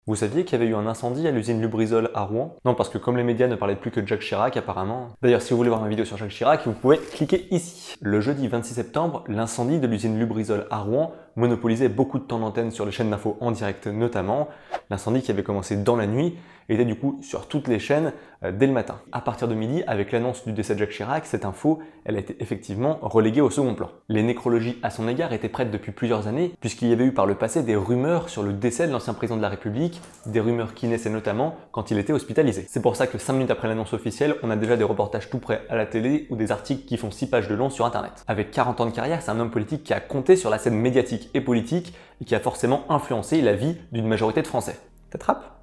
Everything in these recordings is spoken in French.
Vous saviez qu'il y avait eu un incendie à l'usine Lubrizol à Rouen? Non, parce que comme les médias ne parlaient plus que de Jacques Chirac apparemment. D'ailleurs, si vous voulez voir ma vidéo sur Jacques Chirac, vous pouvez cliquer ici. Le jeudi 26 septembre, l'incendie de l'usine Lubrizol à Rouen monopolisait beaucoup de temps d'antenne sur les chaînes d'infos en direct notamment. L'incendie qui avait commencé dans la nuit était du coup sur toutes les chaînes dès le matin. À partir de midi, avec l'annonce du décès de Jacques Chirac, cette info, elle a été effectivement reléguée au second plan. Les nécrologies à son égard étaient prêtes depuis plusieurs années, puisqu'il y avait eu par le passé des rumeurs sur le décès de l'ancien président de la République, des rumeurs qui naissaient notamment quand il était hospitalisé. C'est pour ça que 5 minutes après l'annonce officielle, on a déjà des reportages tout prêts à la télé ou des articles qui font 6 pages de long sur internet. Avec 40 ans de carrière, c'est un homme politique qui a compté sur la scène médiatique et politique et qui a forcément influencé la vie d'une majorité de Français. T'attrapes ?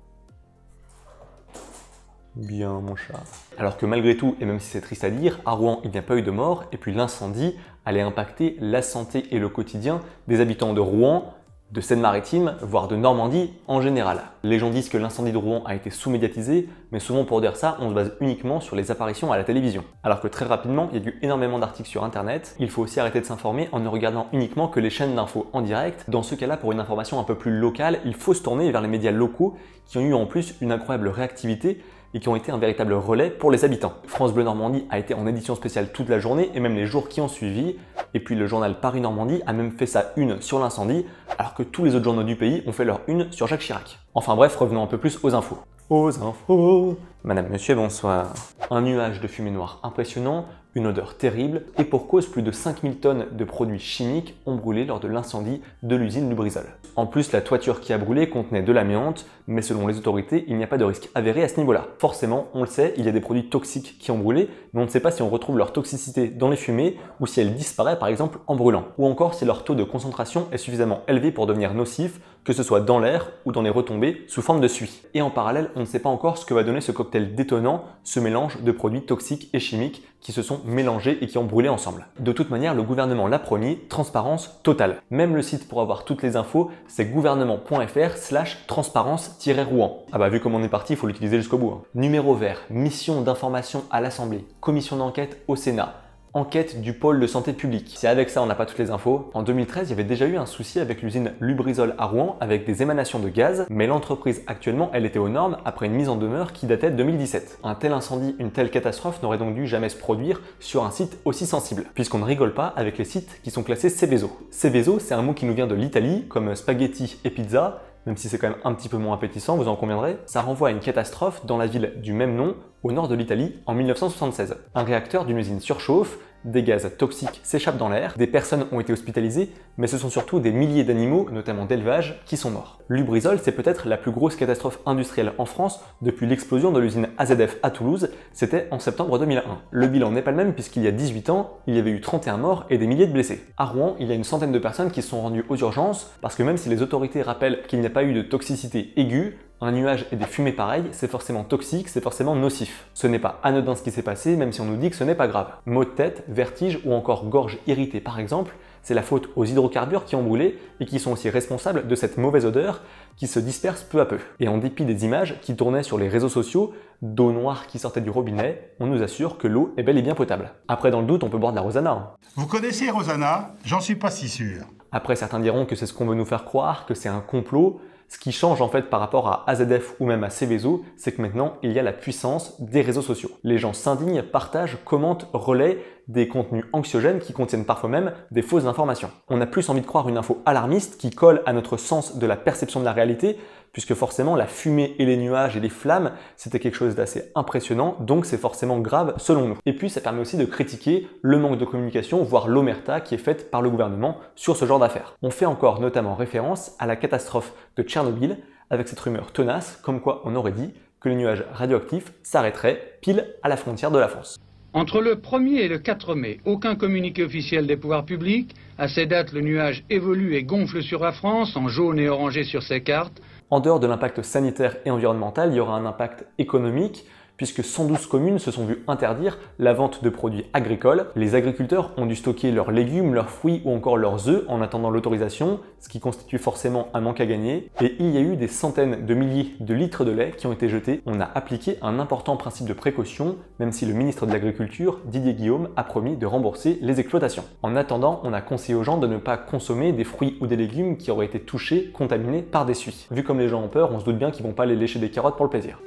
Bien mon chat. Alors que malgré tout, et même si c'est triste à dire, à Rouen il n'y a pas eu de mort, et puis l'incendie allait impacter la santé et le quotidien des habitants de Rouen, de Seine-Maritime, voire de Normandie en général. Les gens disent que l'incendie de Rouen a été sous-médiatisé, mais souvent pour dire ça, on se base uniquement sur les apparitions à la télévision. Alors que très rapidement, il y a eu énormément d'articles sur internet, il faut aussi arrêter de s'informer en ne regardant uniquement que les chaînes d'infos en direct. Dans ce cas-là, pour une information un peu plus locale, il faut se tourner vers les médias locaux qui ont eu en plus une incroyable réactivité et qui ont été un véritable relais pour les habitants. France Bleu Normandie a été en édition spéciale toute la journée et même les jours qui ont suivi. Et puis le journal Paris Normandie a même fait sa une sur l'incendie, alors que tous les autres journaux du pays ont fait leur une sur Jacques Chirac. Enfin bref, revenons un peu plus aux infos. Aux infos. Madame, monsieur, bonsoir. Un nuage de fumée noire impressionnant, une odeur terrible, et pour cause, plus de 5000 tonnes de produits chimiques ont brûlé lors de l'incendie de l'usine Lubrizol. En plus, la toiture qui a brûlé contenait de l'amiante, mais selon les autorités, il n'y a pas de risque avéré à ce niveau-là. Forcément, on le sait, il y a des produits toxiques qui ont brûlé, mais on ne sait pas si on retrouve leur toxicité dans les fumées ou si elle disparaît par exemple en brûlant, ou encore si leur taux de concentration est suffisamment élevé pour devenir nocif, que ce soit dans l'air ou dans les retombées sous forme de suie. Et en parallèle, on ne sait pas encore ce que va donner ce cocktail détonnant, ce mélange de produits toxiques et chimiques qui se sont mélangés et qui ont brûlé ensemble. De toute manière, le gouvernement l'a promis, transparence totale. Même le site pour avoir toutes les infos, c'est gouvernement.fr/transparence-rouen. Ah bah vu comme on est parti, il faut l'utiliser jusqu'au bout. Numéro vert, mission d'information à l'Assemblée, commission d'enquête au Sénat. Enquête du pôle de santé publique. Si avec ça on n'a pas toutes les infos, en 2013 il y avait déjà eu un souci avec l'usine Lubrizol à Rouen avec des émanations de gaz, mais l'entreprise actuellement elle était aux normes après une mise en demeure qui datait de 2017. Un tel incendie, une telle catastrophe n'aurait donc dû jamais se produire sur un site aussi sensible, puisqu'on ne rigole pas avec les sites qui sont classés Seveso. Seveso c'est un mot qui nous vient de l'Italie, comme spaghetti et pizza, même si c'est quand même un petit peu moins appétissant, vous en conviendrez. Ça renvoie à une catastrophe dans la ville du même nom, au nord de l'Italie, en 1976. Un réacteur d'une usine surchauffe, des gaz toxiques s'échappent dans l'air, des personnes ont été hospitalisées, mais ce sont surtout des milliers d'animaux, notamment d'élevage, qui sont morts. Lubrizol, c'est peut-être la plus grosse catastrophe industrielle en France depuis l'explosion de l'usine AZF à Toulouse, c'était en septembre 2001. Le bilan n'est pas le même puisqu'il y a 18 ans, il y avait eu 31 morts et des milliers de blessés. À Rouen, il y a une centaine de personnes qui se sont rendues aux urgences parce que même si les autorités rappellent qu'il n'y a pas eu de toxicité aiguë, un nuage et des fumées pareilles, c'est forcément toxique, c'est forcément nocif. Ce n'est pas anodin ce qui s'est passé, même si on nous dit que ce n'est pas grave. Maux de tête, vertige ou encore gorge irritée par exemple, c'est la faute aux hydrocarbures qui ont brûlé et qui sont aussi responsables de cette mauvaise odeur qui se disperse peu à peu. Et en dépit des images qui tournaient sur les réseaux sociaux, d'eau noire qui sortait du robinet, on nous assure que l'eau est bel et bien potable. Après dans le doute, on peut boire de la Rosana. Hein. Vous connaissez Rosana? J'en suis pas si sûr. Après certains diront que c'est ce qu'on veut nous faire croire, que c'est un complot. Ce qui change en fait par rapport à AZF ou même à Seveso, c'est que maintenant il y a la puissance des réseaux sociaux. Les gens s'indignent, partagent, commentent, relaient des contenus anxiogènes qui contiennent parfois même des fausses informations. On a plus envie de croire une info alarmiste qui colle à notre sens de la perception de la réalité, puisque forcément la fumée et les nuages et les flammes, c'était quelque chose d'assez impressionnant, donc c'est forcément grave selon nous. Et puis ça permet aussi de critiquer le manque de communication, voire l'omerta qui est faite par le gouvernement sur ce genre d'affaires. On fait encore notamment référence à la catastrophe de Tchernobyl, avec cette rumeur tenace, comme quoi on aurait dit que les nuages radioactifs s'arrêteraient pile à la frontière de la France. Entre le 1er et le 4 mai, aucun communiqué officiel des pouvoirs publics. À ces dates, le nuage évolue et gonfle sur la France, en jaune et orangé sur ces cartes. En dehors de l'impact sanitaire et environnemental, il y aura un impact économique, puisque 112 communes se sont vues interdire la vente de produits agricoles. Les agriculteurs ont dû stocker leurs légumes, leurs fruits ou encore leurs œufs en attendant l'autorisation, ce qui constitue forcément un manque à gagner. Et il y a eu des centaines de milliers de litres de lait qui ont été jetés. On a appliqué un important principe de précaution, même si le ministre de l'Agriculture, Didier Guillaume, a promis de rembourser les exploitations. En attendant, on a conseillé aux gens de ne pas consommer des fruits ou des légumes qui auraient été touchés, contaminés par des suies. Vu comme les gens ont peur, on se doute bien qu'ils vont pas aller lécher des carottes pour le plaisir.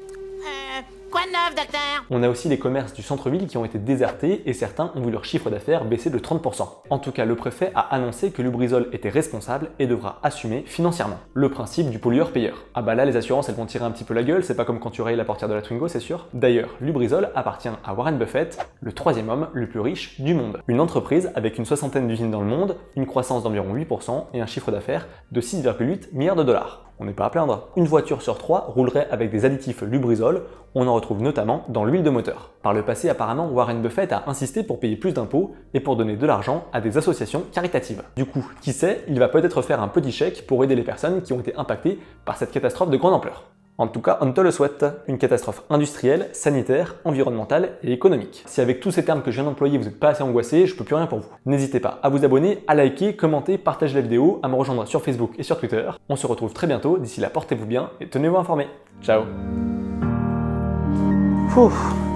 Quoi de neuf, docteur? On a aussi les commerces du centre-ville qui ont été désertés et certains ont vu leur chiffre d'affaires baisser de 30%. En tout cas, le préfet a annoncé que Lubrizol était responsable et devra assumer financièrement. Le principe du pollueur-payeur. Ah bah là, les assurances, elles vont tirer un petit peu la gueule, c'est pas comme quand tu rayes la portière de la Twingo, c'est sûr. D'ailleurs, Lubrizol appartient à Warren Buffett, le 3e homme le plus riche du monde. Une entreprise avec une soixantaine d'usines dans le monde, une croissance d'environ 8% et un chiffre d'affaires de 6,8 milliards de dollars. On n'est pas à plaindre. Une voiture sur 3 roulerait avec des additifs Lubrizol, on en retrouve notamment dans l'huile de moteur. Par le passé, apparemment, Warren Buffett a insisté pour payer plus d'impôts et pour donner de l'argent à des associations caritatives. Du coup, qui sait, il va peut-être faire un petit chèque pour aider les personnes qui ont été impactées par cette catastrophe de grande ampleur. En tout cas, on te le souhaite, une catastrophe industrielle, sanitaire, environnementale et économique. Si avec tous ces termes que je viens d'employer, vous n'êtes pas assez angoissé, je peux plus rien pour vous. N'hésitez pas à vous abonner, à liker, commenter, partager la vidéo, à me rejoindre sur Facebook et sur Twitter. On se retrouve très bientôt, d'ici là portez-vous bien et tenez-vous informés. Ciao. Ouf.